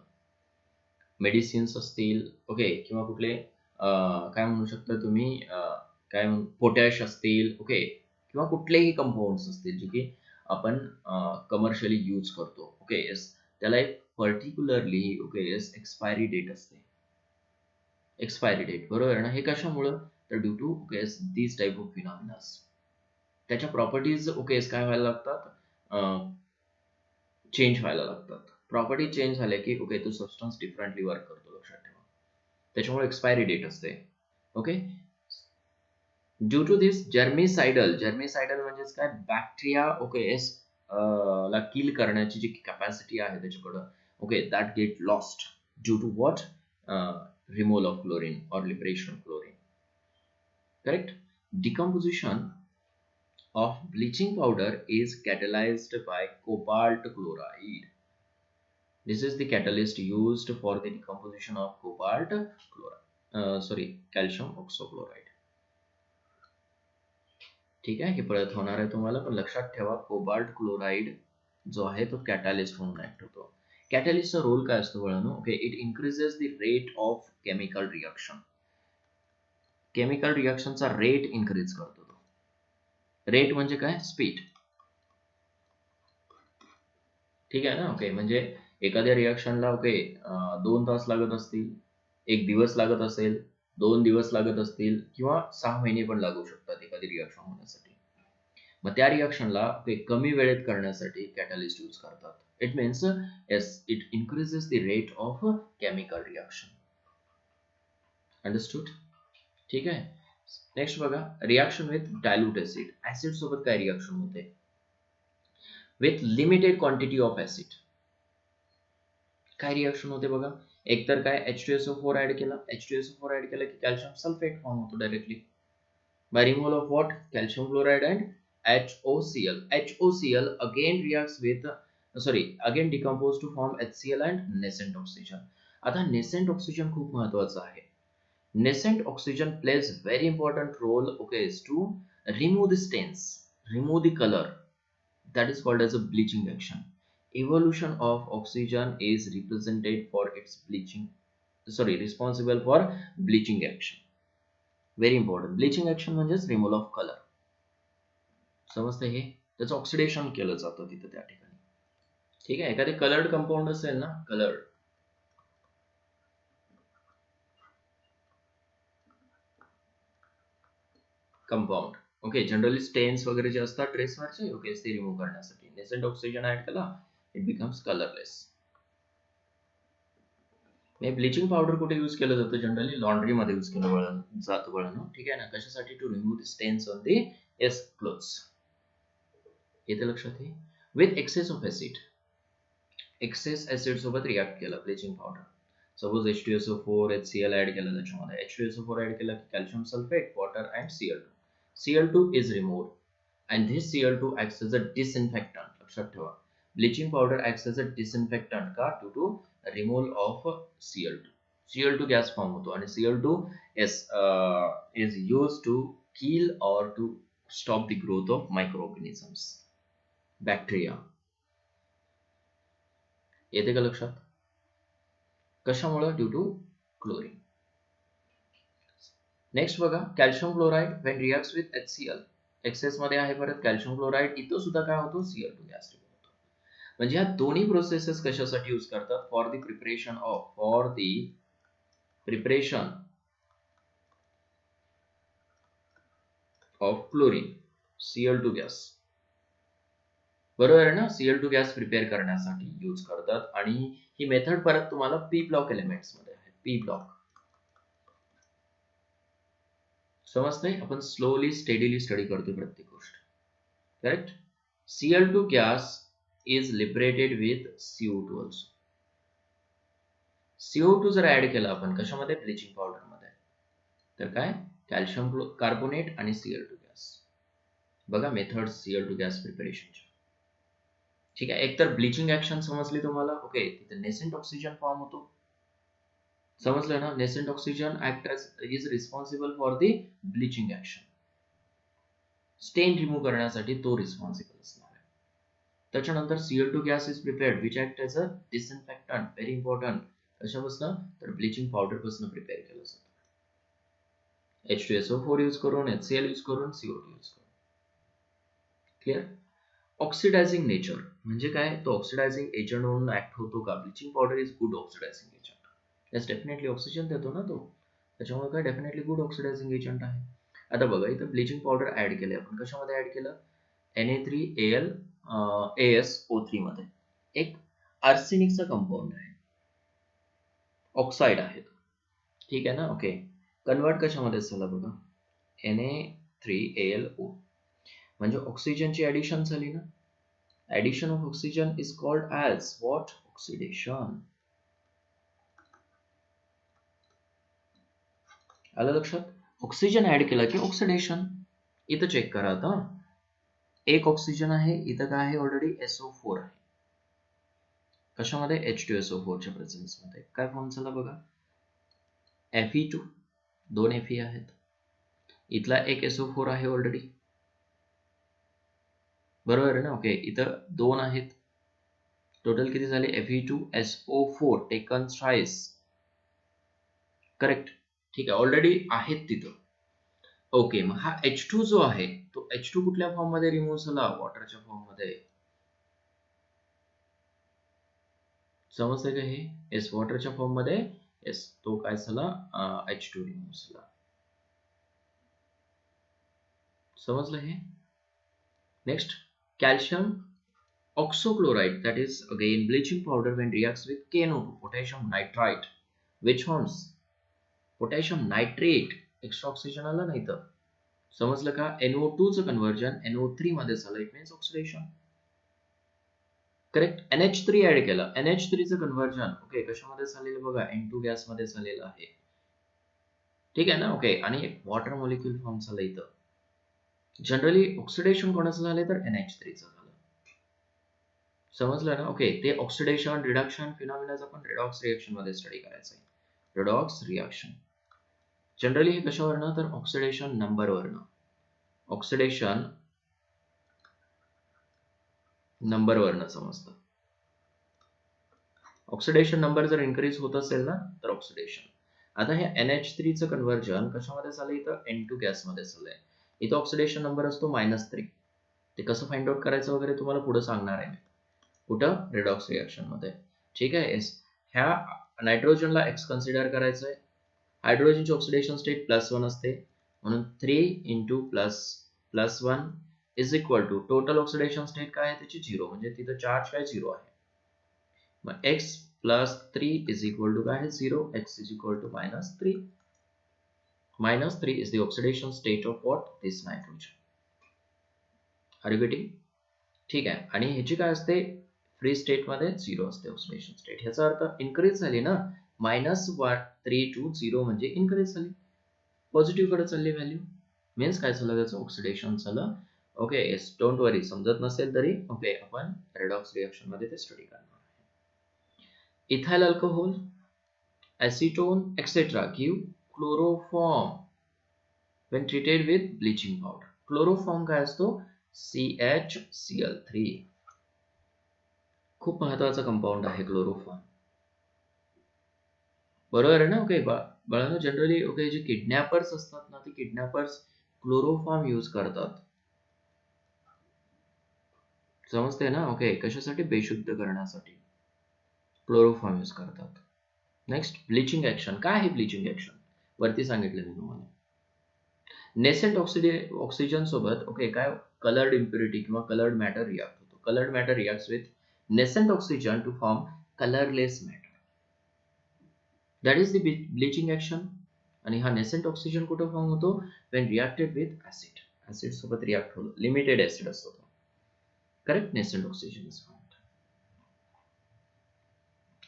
S1: मेडिसिन्स असतील, ओके किंवा कुठले काय म्हणू शकता तुम्ही, काय पोटॅश असतील, ओके किंवा कुठलेही कंपाऊंड्स असतील जे की आपण कमर्शियली यूज करतो. ओके येस, त्याला एक particularly okay yes expiry date असते. एक्सपायरी डेट बरोबर ना. हे कशामुळं? तर due to okay yes these type of phenomenas. त्याच्या प्रॉपर्टीज ओके येस काय व्हायला लागतात, चेंज व्हायला लागतात. प्रॉपर्टी चेंज झाल्या की ओके तो सबस्टन्स डिफरंटली वर्क करतो, लक्षात ठेवा. त्याच्यामुळे एक्सपायरी डेट असते. ओके ड्यू टू दिस जर्मिसायडल, जर्मिसायडल म्हणजेच काय, बॅक्टेरिया ओके येस ला किल करण्याची जी कॅपॅसिटी आहे त्याच्याकडं, okay that get lost due to what, removal of chlorine और liberation chlorine. Correct. Decomposition of bleaching powder is catalyzed by cobalt chloride. This is the catalyst used for the decomposition of cobalt chloride, calcium oxochloride. ठीक आहे, हे परत होणार आहे तुम्हाला, पण लक्षात ठेवा कोबाल्ट क्लोराईड जो आहे तो कॅटॅलिस्ट म्हणून ऍक्ट होतो. कॅटॅलिस्टचा रोल काय असतो वळणं? Okay it increases the rate of chemical reaction. Chemical रिॲक्शनचा रेट इन्क्रीज करतो. रेट म्हणजे काय? स्पीड. ठीक आहे ना. ओके म्हणजे एखाद्या रिॲक्शनला ओके 2 तास लागत असतील, 1 दिवस लागत असेल, 2 दिवस लागत असतील किंवा 6 महिने पण लागू शकतात एखादी रिॲक्शन होण्यासाठी. मग त्या रिॲक्शनला ओके कमी वेळेत करण्यासाठी कॅटॅलिस्ट यूज करतात. It means yes it increases the rate of chemical reaction. Understood. ठीक आहे. नेक्स्ट बघा, reaction with dilute acid. Acid सोबत काय रिॲक्शन होते? With limited quantity of acid काय रिॲक्शन होते बघा. एकतर काय H2SO4 ऍड केला, H2SO4 ऍड केला की कॅल्शियम सल्फेट फॉर्म होतो directly by removal of what, calcium chloride and HOCl. HOCl again reacts with again decompose to form HCl and nascent oxygen. आता nascent oxygen खूप महत्वाचं आहे. Nascent oxygen plays very important role okay is to remove the stains, remove the color. That is called as a bleaching action. Evolution of oxygen is represented for its responsible for bleaching action. Very important. Bleaching action म्हणजेच removal of color. समजते हे? त्याचं oxidation केलं जातं तिथे त्या ठिकाणी. ठीक आहे. एखादे कलर्ड कंपाऊंड असेल ना, coloured compound, okay, generally stains वगैरे जे असतात ड्रेसवरचे, ओके, ते रिमूव्ह करण्यासाठी नेसेंट ऑक्सिजन ऍड केला, it becomes colourless. Bleaching powder कुठे यूज केलं जातं? जनरली लॉन्ड्री मध्ये यूज केलं जातं बळानं, ठीक आहे ना. कशासाठी? To remove the stains on the clothes. येते लक्षात? हे with excess of acid, excess acid सोबत रिॲक्ट केला bleaching powder. Suppose H2SO4 HCl add केलं, त्याच्यामध्ये H2SO4 ऍड केला की calcium sulphate, water and Cl2 is removed and this Cl2 acts as a disinfectant. लक्षात ठेवा, bleaching powder acts as a disinfectant का? due to removal of Cl2 gas form होतो आणि Cl2 is used to kill or to stop the growth of microorganisms, bacteria. येते का लक्षात? कशामुळे? Due to chlorine. Next बघा, calcium chloride when reacts with HCl, excess मध्ये आहे परत कॅल्शियम क्लोराईड, इथं सुद्धा काय होतो? Cl2 गॅस रिमूव्ह होतो. म्हणजे ह्या दोन्ही प्रोसेसेस कशासाठी यूज करतात? For the preparation of chlorine, Cl2 gas. बरोबर आहे ना? Cl2 गॅस प्रिपेअर करण्यासाठी यूज करतात. आणि ही मेथड परत तुम्हाला पी ब्लॉक एलिमेंट्स मध्ये आहे. पी ब्लॉक समजतंय? आपण स्लोली स्टेडीली स्टडी करतोय प्रत्येक गोष्ट. Correct? Cl2 gas is liberated with CO2 also. CO2 जर ऍड केला आपण कशामध्ये? ब्लिचिंग पावडर मध्ये, तर काय? कॅल्शियम कार्बोनेट आणि Cl2 गॅस. बघा मेथड Cl2 गॅस प्रिपरेशनची. ठीक आहे. एकतर ब्लिचिंग ऍक्शन समजली तुम्हाला, ओके, तिथे नेसेंट ऑक्सिजन फॉर्म होतो, समजलं ना. Nascent oxygen is responsible for the bleaching action. स्टेन रिमूव्ह करण्यासाठी तो रिस्पॉन्सिबल असणार आहे. त्याच्यानंतर Cl2 gas is prepared which act as a disinfectant. Very important. कशापासून? तर ब्लिचिंग पावडर पासून प्रिपेअर केलं जातं. H2SO4 यूज करून, HCl यूज करून, CO2 यूज करून. क्लिअर? ऑक्सिडायझिंग नेचर म्हणजे काय? तो ऑक्सिडायझिंग एजंट म्हणून ऍक्ट होतो का? Bleaching powder is good oxidizing agent. Yes, definitely oxygen देतो ना तो, त्याच्यामुळे काय डेफिनेटली गुड ऑक्सिडायझिंग एजंट आहे. आता बघा, इथं ब्लिचिंग पावडर ऍड केले आपण. कशामध्ये ऍड केलं? Na3Al AsO3 मध्ये. एक आर्सेनिकचा कंपाऊंड आहे, ऑक्साईड आहे, ठीक आहे ना. ओके, कन्वर्ट कशामध्ये झाला बघा? Na3AlO म्हणजे ऑक्सिजनची ऍडिशन झाली ना. Addition of oxygen is called as what? Oxidation. आलं लक्षात? ऑक्सिजन ऍड केला की ऑक्सिडेशन. इथं चेक करा आता, एक ऑक्सिजन आहे, इथं काय आहे? ऑलरेडी SO4 आहे. कशामध्ये? H2SO4 च्या प्रेझेन्स मध्ये काय फॉर्म झाला बघा? Fe2, दोन Fe आहेत. इथला एक SO4 आहे ऑलरेडी, बरोबर आहे ना. ओके, इथं दोन आहेत, टोटल किती झाले? Fe2SO4 taken thrice. करेक्ट? ठीक आहे, ऑलरेडी आहेत तिथं. ओके, मग हा H2 जो आहे तो H2 कुठल्या फॉर्म मध्ये रिमूव्ह झाला? वॉटरच्या फॉर्म मध्ये. समजतंय का हे? येस, वॉटरच्या फॉर्म मध्ये. येस, तो काय झाला? H2 रिमूव्ह झाला. समजलं हे? Next, calcium oxychloride, that is again bleaching powder when reacts with KNO2, potassium nitrite, which forms potassium nitrate. Extra oxygen आला नाही तर. समजलं का? NO2 चं कन्वर्जन NO3 मध्ये झालं, it means oxidation. Correct? NH3 add केलं, NH3 चं कन्वर्जन, ओके, कशामध्ये झालेलं बघा? N2 गॅस मध्ये झालेलं आहे, ठीक आहे ना. ओके, आणि एक वॉटर मॉलिक्यूल फॉर्म झालं इथं. जनरली ऑक्सिडेशन कोणाचं झालं? तर NH3 चं झालं. समजलं ना. ओके, ते ऑक्सिडेशन रिडक्शन फिनॉमिनाज आपण रेडॉक्स रिएक्शन मध्ये स्टडी करायचं आहे. रेडॉक्स रिएक्शन जनरली हे कशावरनं? तर ऑक्सिडेशन नंबरवरनं. ऑक्सिडेशन नंबरवरनं समजतं. ऑक्सिडेशन नंबर जर इन्क्रीज होत असेल ना तर ऑक्सिडेशन. आता हे NH3 चं कन्वर्जन कशामध्ये झालं? इथं N2 गॅस मध्ये झालंय. इथं ऑक्सिडेशन नंबर असतो -3. ते कसं फाइंड आउट करायचं वगैरे तुम्हाला पुढे सांगणार आहे. कुठं रेडॉक्स रिएक्शन मध्ये. ठीक आहे. येस, ह्या नायट्रोजनला एक्स कन्सिडर करायचं आहे. हायड्रोजनची ऑक्सिडेशन स्टेट +1 असते, म्हणून 3 into +1 is equal to total oxidation state काय आहे त्याची 0, म्हणजे तिथं चार्ज काय 0 आहे. मग x +3 इज इक्वल टू काय आहे 0, x is equal to -3. -3 is the oxidation state of what? This nitrogen. Are you getting? ठीक आहे. आणि ह्याची काय असते, फ्री स्टेट मध्ये 0 असते ऑक्सिडेशन स्टेट. ह्याचा अर्थ इन्क्रीज झाली ना, -3 to 0 म्हणजे इन्क्रीज झाली, पॉझिटिव्ह कडे चालली व्हॅल्यू. मीन्स काय झालं, त्याचं ऑक्सिडेशन झालं. ओके, येस, डोंट वरी, समजत नसेल तरी ओके, आपण रेडॉक्स रिएक्शन मध्ये ते स्टडी करणार. Ethyl alcohol, acetone etcetera give chloroform when treated with bleaching powder. Chloroform काय असतो, CHCl3. खूप महत्वाचा कंपाऊंड आहे क्लोरोफॉर्म, बरोबर आहे ना. ओके बाळांनो, जनरली ओके जे किडनॅपर्स असतात ना, ते किडनॅपर्स क्लोरोफॉर्म यूज करतात, समजते ना. ओके, कशासाठी, बेशुद्ध करण्यासाठी क्लोरोफॉर्म यूज करतात. Next, bleaching action. काय आहे ब्लिचिंग ऍक्शन, वरती सांगितलं मी तुम्हाला. नेसेंट ऑक्सिजन सोबत ओके काय कलर्ड इम्प्युरिटी किंवा कलर्ड मॅटर रिॲक्ट होतो. Coloured matter reacts with nascent oxygen two form colourless matter, that is the bleaching action. आणि हा नेसेंट ऑक्सिजन कुठे फॉर्म होतो, when reacted with acid. Acid सोबत react होतो, लिमिटेड ऍसिड असतो तो. Correct, nascent oxygen is formed.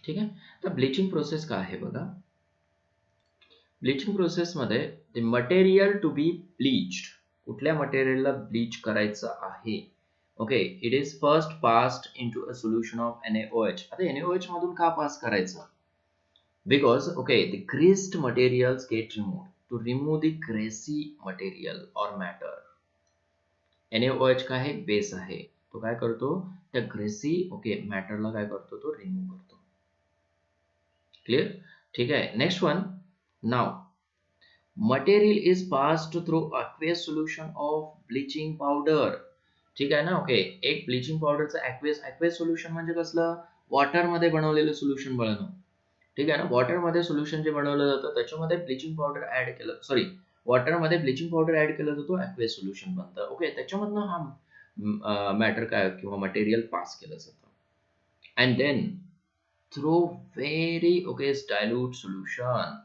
S1: ठीक आहे. तर ब्लिचिंग प्रोसेस काय आहे बघा. ब्लिचिंग प्रोसेसमध्ये the material to be bleached, कुठल्या मटेरियलला ब्लीच करायचं आहे. Okay, it is first passed into a solution of NaOH. आता NaOH मधून का पास करायचं, because okay the greased materials get removed, to remove the greasy material और मॅटर. NaOH काय आहे, बेस आहे, तो काय करतो, त्या ग्रेसी ओके मॅटरला काय करतो, तो रिमूव्ह करतो. क्लियर. ठीक आहे. Next one. Now, material is passed through aqueous solution of bleaching powder. ठीक आहे ना. ओके, एक ब्लिचिंग पावडरचं aqueous सोल्युशन म्हणजे कसलं, वॉटर मध्ये बनवलेलं सोल्युशन बनवणं. ठीक आहे ना. वॉटर मध्ये सोल्युशन जे बनवलं जातं त्याच्यामध्ये ब्लिचिंग पावडर ऍड केलं, सॉरी, वॉटर मध्ये ब्लिचिंग पावडर ऍड केलं जातो, aqueous सोल्युशन बनतं. ओके, त्याच्यामधनं हा मॅटर काय किंवा मटेरियल पास केलं जातं. And then through very okay dilute solution.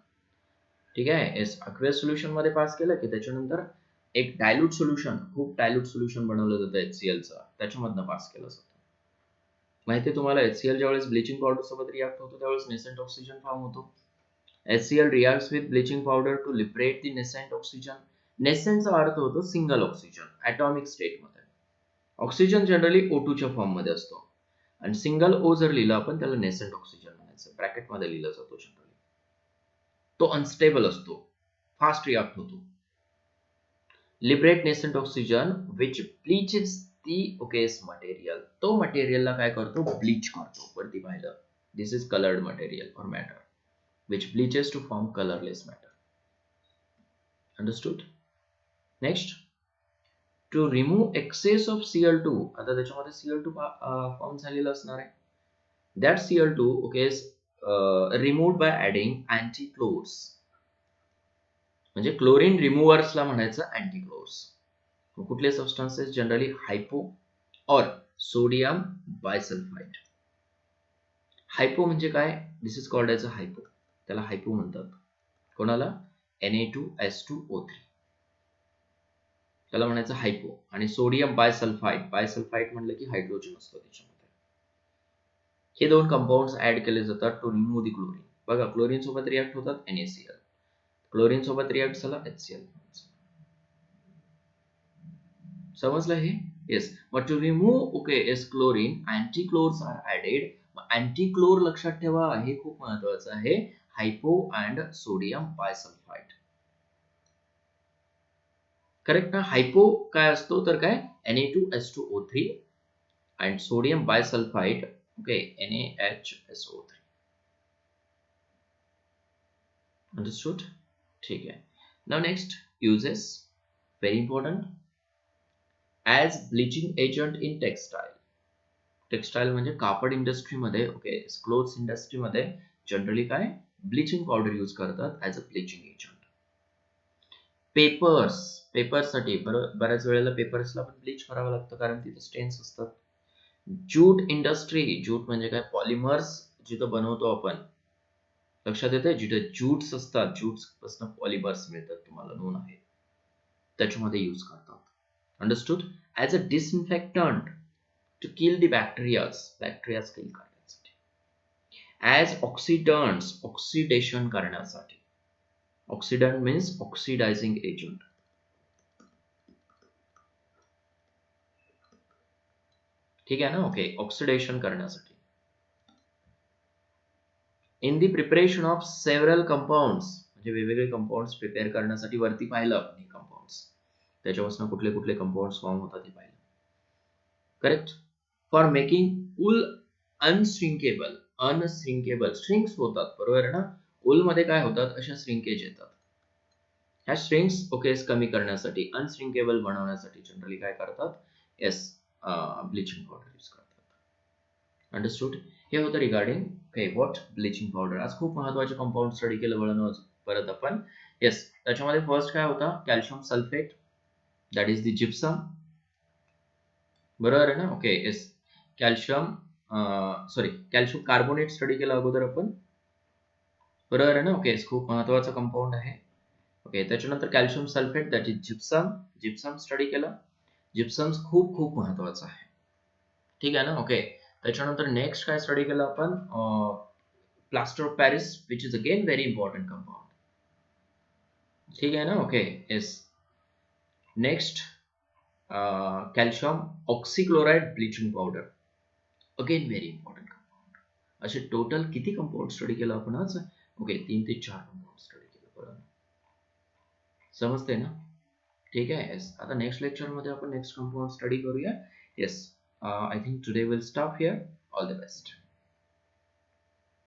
S1: ठीक आहे. येस, अक्वेस सोल्युशन मध्ये पास केलं की त्याच्यानंतर एक डायल्यूट सोल्युशन, खूप डायल्यूट सोल्युशन बनवलं जातं HClचं, त्याच्यामधनं पास केलं जातं. माहिती आहे तुम्हाला, HCl ज्यावेळेस ब्लिचिंग पावडर सोबत रिॲक्ट होतो त्यावेळेस नेसेंट ऑक्सिजन फॉर्म होतो. HCl reacts with bleaching powder to liberate the nascent oxygen. नेसेंटचा अर्थ होतो सिंगल ऑक्सिजन ॲटॉमिक स्टेटमध्ये. ऑक्सिजन जनरली O2 च्या फॉर्म मध्ये असतो, आणि सिंगल O जर लिहिलं आपण त्याला नेसेंट ऑक्सिजन म्हणायचं, ब्रॅकेटमध्ये लिहिलं जातो जनरली. तो अनस्टेबल असतो, फास्ट रिॲक्ट होतो. Liberate nascent oxygen which bleaches the ओकेस मटेरियल, तो मटेरियलला काय करतो, ब्लीच करतो. वरती पाहिलं, दिस इज कलर्ड मटेरियल और matter which bleaches to form colourless matter. Understood. Next, to remove excess of Cl2. आता त्याच्यामध्ये Cl2 फॉर्म झालेला असणार आहे. That Cl2 okay removed by adding antichlors, म्हणजे क्लोरीन रिमूव्हर्सला म्हणायचं अँटीक्लोर्स. कुठले सबस्टन्सेस, जनरली हायपो और सोडियम बायसल्फाइड. हायपो म्हणजे काय, this is called as a hypo, त्याला हायपो म्हणतात. कोणाला, Na2S2O3, त्याला म्हणायचं हायपो. आणि सोडियम बायसल्फाइड, बायसल्फाइड म्हणलं की हायड्रोजन असतो त्याच्यामध्ये. हे दोन कंपाऊंड्स ऍड केले जातात टू रिमूव्ह द क्लोरीन. बघा, क्लोरीन सोबत रिॲक्ट होतात NaCl, क्लोरीन सोबत रिॲक्ट झाला HCl. समजलं हे. येस, मग to remove excess chlorine antichlors are added. Antichlor लक्षात ठेवा, हे खूप महत्वाचं आहे, hypo and sodium bisulphite. Correct ना. हायपो काय असतो तर काय, Na2S2O3 and sodium bisulphite okay NaHSO3. Understood. ठीक आहे. Now next, uses, very important. As bleaching agent in textile. Textile म्हणजे कापड इंडस्ट्रीमध्ये, ओके, क्लोथ्स इंडस्ट्रीमध्ये जनरली काय ब्लिचिंग पावडर यूज करतात ॲज अ ब्लिचिंग एजंट. पेपर्ससाठी बऱ्याच वेळेला पेपर्सला पण ब्लीच करावं लागतं कारण तिथे स्टेन्स असतात. ज्यूट इंडस्ट्री, ज्यूट म्हणजे काय पॉलिमर्स जिथं बनवतो आपण, लक्षात येते, जिथे ज्यूट्स असतात, ज्यूट्स पासून पॉलिमर्स मिळतात, तुम्हाला नोन आहे, त्याच्यामध्ये यूज करतात. Understood. As a disinfectant to kill the bacterias kill करण्यासाठी. ॲज ऑक्सिडंट्स, ऑक्सिडेशन करण्यासाठी. Oxidant means oxidising agent. ठीक आहे ना, ओके, ऑक्सिडेशन करण्यासाठी. In the preparation of several compounds, म्हणजे वेगवेगळे कंपाऊंड्स प्रिपेअर करण्यासाठी वरती पाहिलं आपण कंपाऊंड्स, त्याच्यापासून कुठले कुठले कंपाऊंड्स फॉर्म होतात हे पाहिलं. Correct. For making wool unshrinkable shrinks होतात, बरोबर आहे ना. वूल मध्ये काय होतात, अशा श्रिंकेज येतात. ह्या श्रिंक्स ओके कमी करण्यासाठी, अनश्रिंकेबल बनवण्यासाठी जनरली काय करतात, येस, ब्लिचिंग पावडर यूज करतात. अंडरस्टूड. हे होतं regarding okay what bleaching powder. आज खूप महत्वाचे कंपाऊंड स्टडी केलं परत आपण. येस, त्याच्यामध्ये फर्स्ट काय होता, calcium sulphate, that is the gypsum, बरोबर आहे ना, okay. Yes, calcium carbonate study केला अगोदर आपण, बरोबर आहे ना, ओके. खूप महत्वाचा कंपाऊंड आहे, ओके. त्याच्यानंतर calcium sulphate, that is gypsum study केला. जिप्सम खूप खूप महत्वाचं आहे, ठीक आहे ना, ओके. त्याच्यानंतर नेक्स्ट काय स्टडी केलं आपण, plaster of Paris, which is again very important compound, ठीक आहे ना, okay. Yes, next calcium oxychloride bleaching powder, again very important compound. असे टोटल किती कंपाऊंड स्टडी केलं आपण आज, ओके, 3 ते 4 कंपाऊंड स्टडी केलं, बरोबर, समजते ना, ठीक आहे. येस, आता नेक्स्ट लेक्चरमध्ये आपण नेक्स्ट कंपाऊंड स्टडी करूया. Yes, I think today will stop here. All the best.